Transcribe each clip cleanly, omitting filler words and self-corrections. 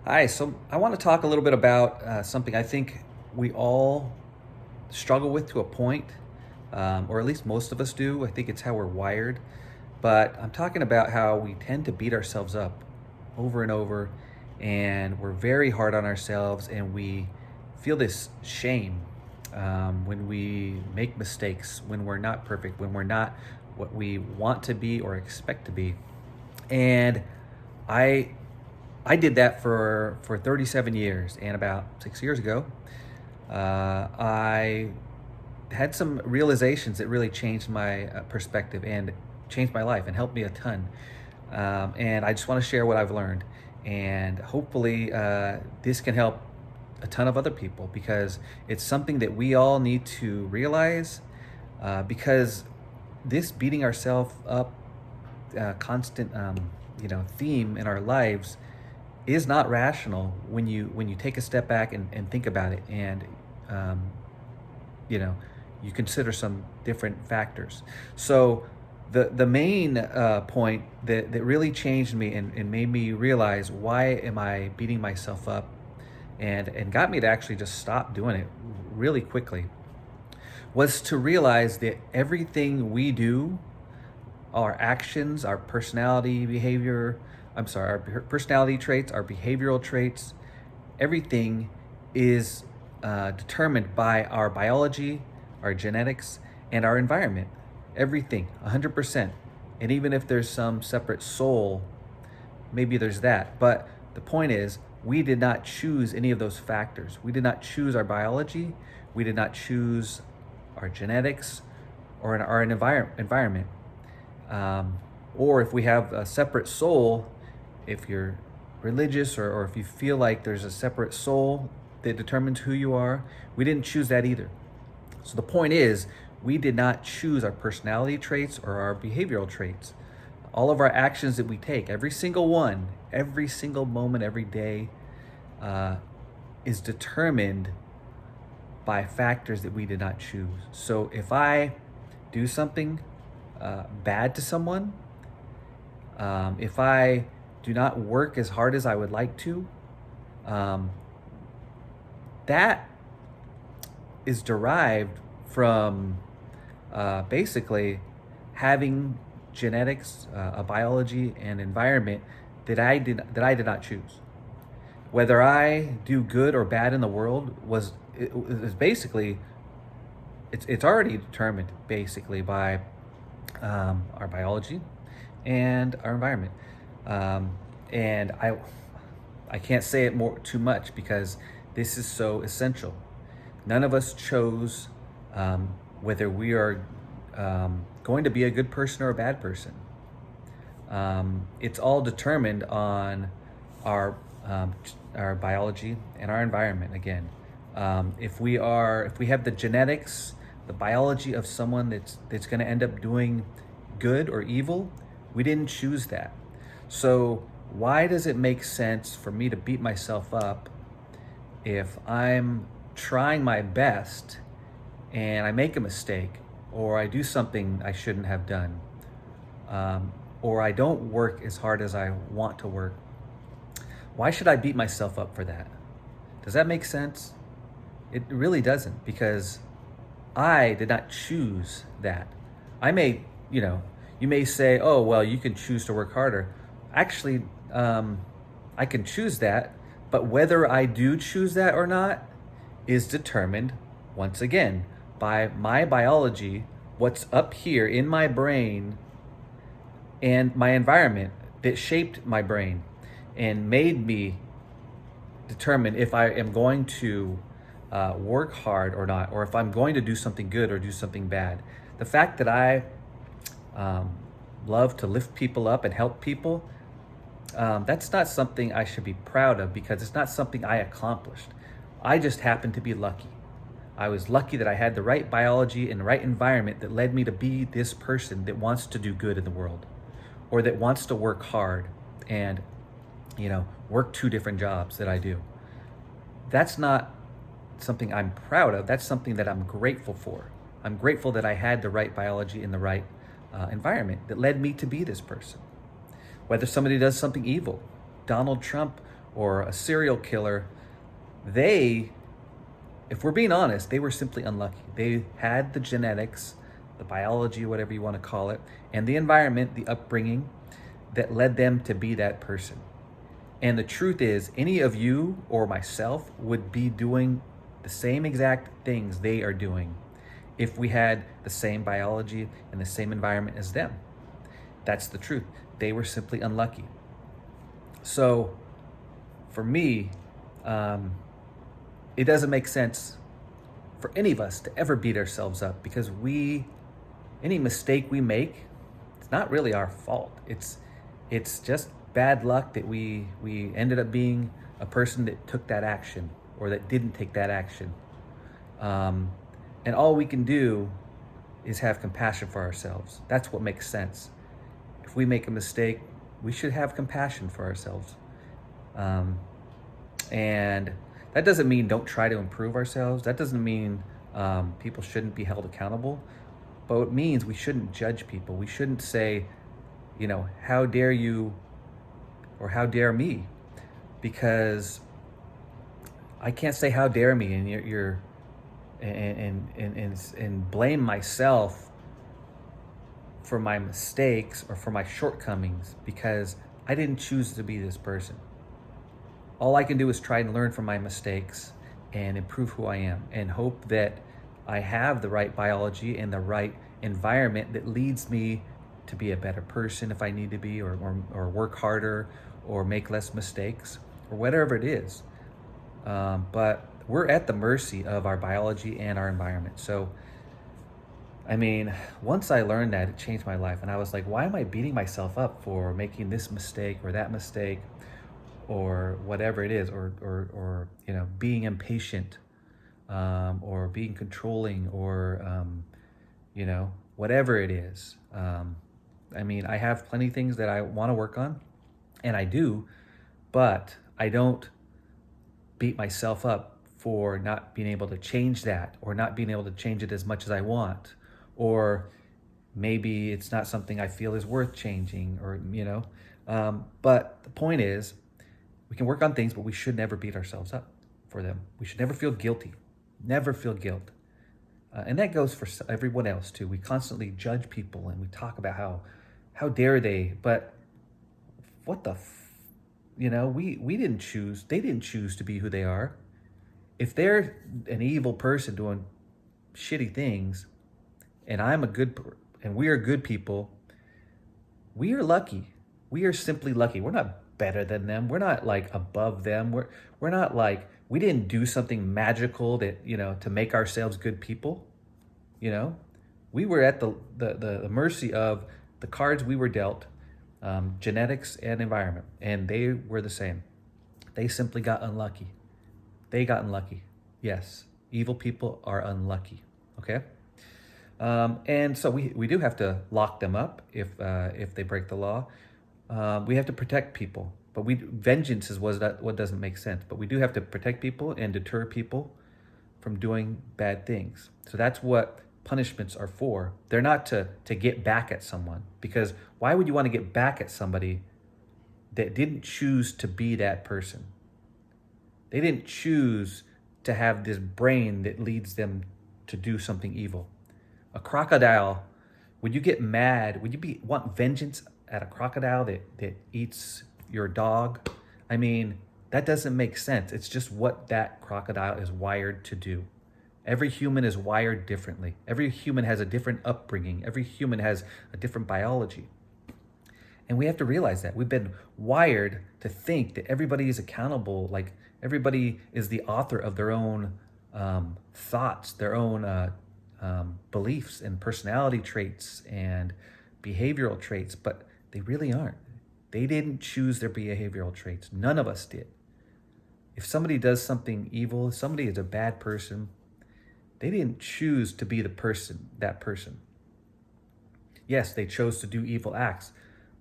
Hi, so I want to talk a little bit about something I think we all struggle with to a point, or at least most of us do. I think it's how we're wired. But I'm talking about how we tend to beat ourselves up over and over, and we're very hard on ourselves, and we feel this shame when we make mistakes, when we're not perfect, when we're not what we want to be or expect to be. And I I did that for 37 years, and about 6 years ago, I had some realizations that really changed my perspective and changed my life and helped me a ton. And I just want to share what I've learned, and hopefully, this can help a ton of other people because it's something that we all need to realize. Because this beating ourselves up, constant, theme in our lives is not rational when you take a step back and think about it, and um, you know you consider some different factors. So the main point that really changed me and made me realize why am I beating myself up, and got me to actually just stop doing it really quickly, was to realize that everything we do, our actions, our personality behavior, I'm sorry, our personality traits, our behavioral traits, everything is determined by our biology, our genetics, and our environment. Everything, 100%. And even if there's some separate soul, maybe there's that. But the point is, we did not choose any of those factors. We did not choose our biology. We did not choose our genetics or our environment. Um, or if we have a separate soul, if you're religious, or if you feel like there's a separate soul that determines who you are, we didn't choose that either. So the point is, we did not choose our personality traits or our behavioral traits. All of our actions that we take, every single one, every single moment, every day, uh, is determined by factors that we did not choose. So if I do something bad to someone, if I do not work as hard as I would like to, um, that is derived from basically having genetics, a biology, and environment that I did not choose. Whether I do good or bad in the world is basically, it's already determined basically by our biology and our environment. And I can't say it more too much because this is so essential. None of us chose whether we are going to be a good person or a bad person. It's all determined on our our biology and our environment. Again, if we have the genetics, the biology of someone that's going to end up doing good or evil, we didn't choose that. So why does it make sense for me to beat myself up if I'm trying my best and I make a mistake, or I do something I shouldn't have done, or I don't work as hard as I want to work? Why should I beat myself up for that? Does that make sense? It really doesn't, because I did not choose that. I may, you may say, oh, well, you can choose to work harder. Actually, I can choose that, but whether I do choose that or not is determined, once again, by my biology, what's up here in my brain, and my environment that shaped my brain and made me determine if I am going to work hard or not, or if I'm going to do something good or do something bad. The fact that I um, love to lift people up and help people, that's not something I should be proud of because it's not something I accomplished. I just happened to be lucky. I was lucky that I had the right biology and the right environment that led me to be this person that wants to do good in the world, or that wants to work hard and, work two different jobs that I do. That's not something I'm proud of. That's something that I'm grateful for. I'm grateful that I had the right biology and the right environment that led me to be this person. Whether somebody does something evil, Donald Trump or a serial killer, they, if we're being honest, they were simply unlucky. They had the genetics, the biology, whatever you want to call it, and the environment, the upbringing that led them to be that person. And the truth is, any of you or myself would be doing the same exact things they are doing if we had the same biology and the same environment as them. That's the truth. They were simply unlucky. So for me, it doesn't make sense for any of us to ever beat ourselves up, because any mistake we make, it's not really our fault. It's just bad luck that we ended up being a person that took that action or that didn't take that action. And all we can do is have compassion for ourselves. That's what makes sense. If we make a mistake, we should have compassion for ourselves. And that doesn't mean don't try to improve ourselves. That doesn't mean people shouldn't be held accountable. But it means we shouldn't judge people. We shouldn't say, how dare you or how dare me? Because I can't say how dare me and blame myself for my mistakes or for my shortcomings, because I didn't choose to be this person. All I can do is try and learn from my mistakes and improve who I am, and hope that I have the right biology and the right environment that leads me to be a better person if I need to be, or work harder, or make less mistakes, or whatever it is. But we're at the mercy of our biology and our environment. So, once I learned that, it changed my life. And I was like, why am I beating myself up for making this mistake or that mistake, or whatever it is, or being impatient, or being controlling, or whatever it is. I have plenty of things that I want to work on, and I do, but I don't beat myself up for not being able to change that, or not being able to change it as much as I want, or maybe it's not something I feel is worth changing, or but the point is, we can work on things, but we should never beat ourselves up for them. We should never feel guilty. Never feel guilt. And that goes for everyone else too. We constantly judge people, and we talk about how dare they, but what the we didn't choose, they didn't choose to be who they are. If they're an evil person doing shitty things, and and we are good people, we are lucky. We are simply lucky. We're not better than them. We're not like above them. We're not like, we didn't do something magical that, to make ourselves good people. We were at the mercy of the cards we were dealt, genetics and environment, and they were the same. They simply got unlucky. They got unlucky. Yes, evil people are unlucky. Okay. And so we do have to lock them up if they break the law. We have to protect people, but vengeance is what doesn't make sense. But we do have to protect people and deter people from doing bad things. So that's what punishments are for. They're not to get back at someone, because why would you want to get back at somebody that didn't choose to be that person? They didn't choose to have this brain that leads them to do something evil. A crocodile, would you get mad? Would you want vengeance at a crocodile that eats your dog? That doesn't make sense. It's just what that crocodile is wired to do. Every human is wired differently. Every human has a different upbringing. Every human has a different biology. And we have to realize that. We've been wired to think that everybody is accountable, like everybody is the author of their own thoughts, their own beliefs and personality traits and behavioral traits, but they really aren't. They didn't choose their behavioral traits. None of us did. If somebody does something evil, if somebody is a bad person, they didn't choose to be that person. Yes, they chose to do evil acts,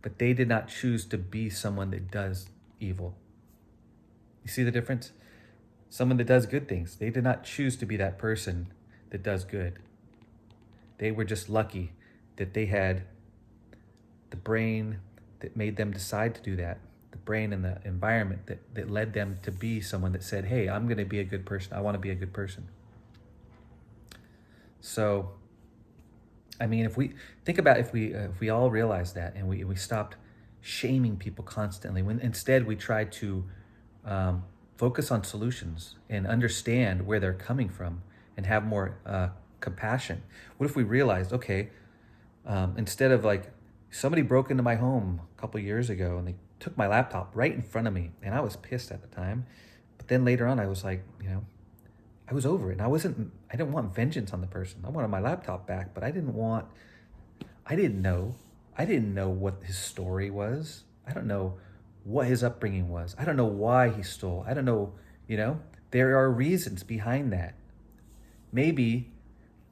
but they did not choose to be someone that does evil. You see the difference? Someone that does good things, they did not choose to be that person that does good. They were just lucky that they had the brain that made them decide to do that. the brain and the environment that led them to be someone that said, hey, I'm going to be a good person. I want to be a good person. So, I mean, if we think about, if we all realized that, and we stopped shaming people constantly, when instead we tried to focus on solutions and understand where they're coming from and have more compassion. What if we realized, okay, instead of like, somebody broke into my home a couple years ago and they took my laptop right in front of me, and I was pissed at the time, but then later on I was like, I was over it, and I didn't want vengeance on the person. I wanted my laptop back, but I didn't know what his story was. I don't know what his upbringing was. I don't know why he stole. I don't know, there are reasons behind that. Maybe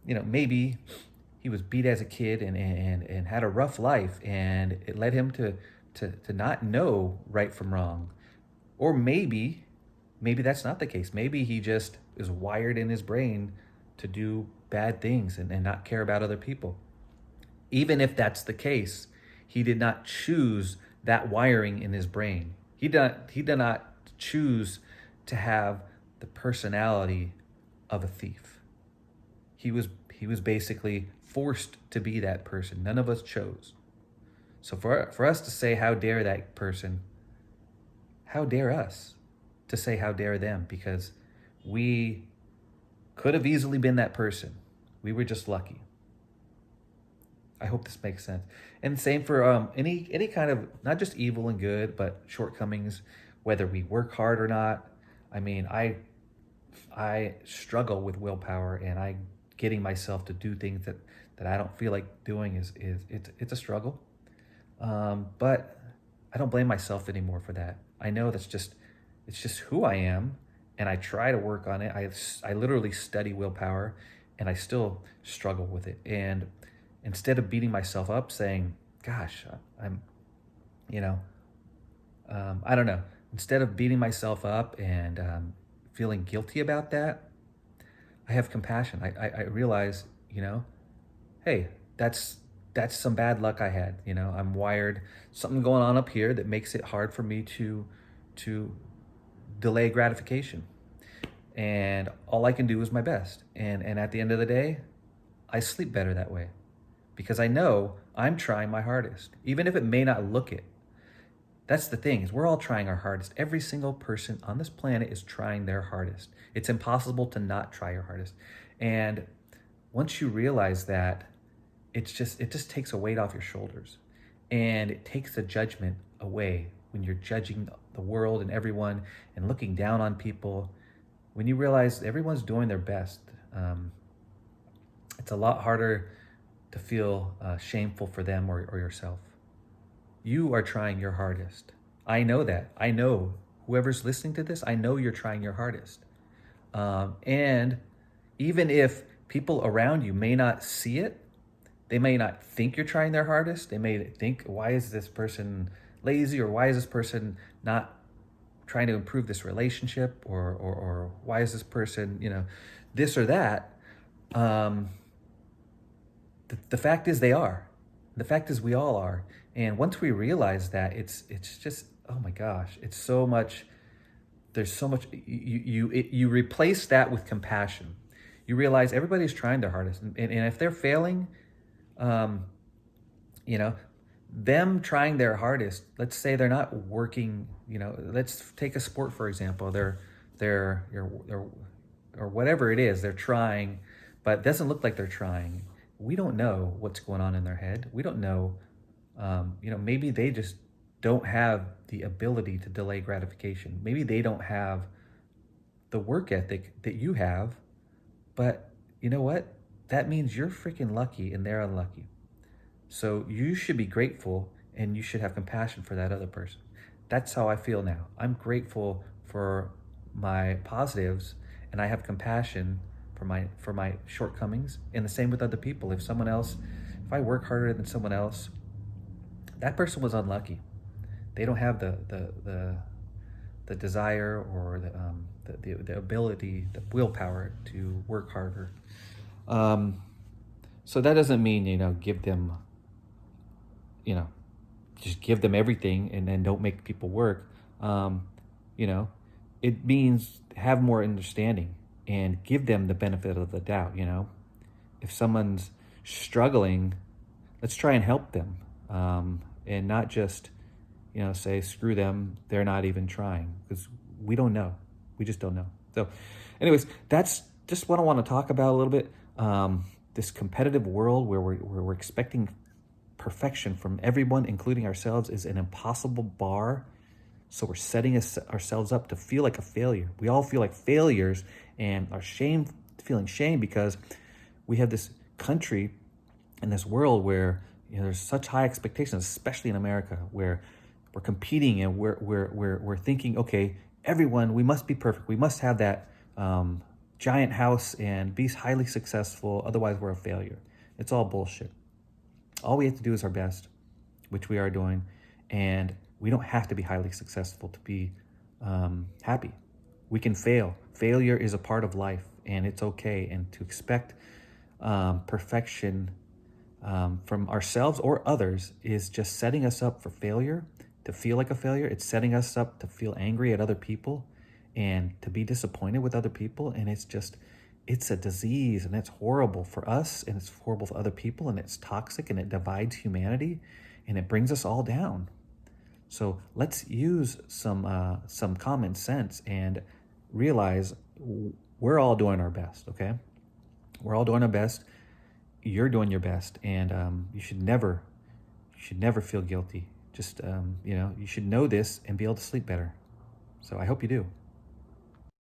he was beat as a kid and had a rough life, and it led him to not know right from wrong. Or maybe that's not the case. Maybe he just is wired in his brain to do bad things and not care about other people. Even if that's the case, he did not choose that wiring in his brain. He did not choose to have the personality of a thief. He was basically forced to be that person. None of us chose. So for us to say, how dare that person, how dare us to say how dare them, because we could have easily been that person. We were just lucky. I hope this makes sense. And same for any kind of, not just evil and good, but shortcomings, whether we work hard or not. I mean, I struggle with willpower, and getting myself to do things that I don't feel like doing it's a struggle. But I don't blame myself anymore for that. I know it's just who I am, and I try to work on it. I literally study willpower, and I still struggle with it. And instead of beating myself up, saying, "Gosh, I'm," I don't know. Instead of beating myself up and feeling guilty about that, I have compassion. I realize, hey, that's some bad luck I had. I'm wired, something going on up here that makes it hard for me to delay gratification. And all I can do is my best. And at the end of the day, I sleep better that way, because I know I'm trying my hardest, even if it may not look it. That's the thing, is we're all trying our hardest. Every single person on this planet is trying their hardest. It's impossible to not try your hardest. And once you realize that, it just takes a weight off your shoulders, and it takes the judgment away when you're judging the world and everyone and looking down on people. When you realize everyone's doing their best, it's a lot harder to feel shameful for them or yourself. You are trying your hardest. I know that. I know whoever's listening to this, I know you're trying your hardest. And even if people around you may not see it, they may not think you're trying their hardest. They may think, why is this person lazy, or why is this person not trying to improve this relationship, or why is this person, this or that. The fact is they are. The fact is we all are. And once we realize that, it's just, oh my gosh, it's so much. There's so much. You replace that with compassion. You realize everybody's trying their hardest, and if they're failing, them trying their hardest. Let's say they're not working. Let's take a sport for example. They're or whatever it is, they're trying, but it doesn't look like they're trying. We don't know what's going on in their head. We don't know. Maybe they just don't have the ability to delay gratification. Maybe they don't have the work ethic that you have, but you know what? That means you're freaking lucky and they're unlucky. So you should be grateful, and you should have compassion for that other person. That's how I feel now. I'm grateful for my positives, and I have compassion for my shortcomings, and the same with other people. If I work harder than someone else, that person was unlucky. They don't have the desire or the ability, the willpower to work harder. So that doesn't mean, give them, just give them everything and then don't make people work, um, you know, it means have more understanding and give them the benefit of the doubt. If someone's struggling, let's try and help them, and not just, say, screw them, they're not even trying, because we don't know. We just don't know. So anyways, that's just what I want to talk about a little bit. This competitive world where we're expecting perfection from everyone, including ourselves, is an impossible bar. So we're setting ourselves up to feel like a failure. We all feel like failures and are feeling shame because we have this country and this world where there's such high expectations, especially in America, where we're competing and we're thinking, okay, everyone, we must be perfect. We must have that giant house and be highly successful. Otherwise, we're a failure. It's all bullshit. All we have to do is our best, which we are doing, and we don't have to be highly successful to be happy. We can fail. Failure is a part of life, and it's okay. And to expect perfection from ourselves or others is just setting us up for failure, to feel like a failure. It's setting us up to feel angry at other people and to be disappointed with other people. And it's a disease, and it's horrible for us, and it's horrible for other people, and it's toxic, and it divides humanity, and it brings us all down. So let's use some common sense and realize we're all doing our best, okay? We're all doing our best. You're doing your best, and you should never feel guilty. Just you should know this and be able to sleep better. So I hope you do.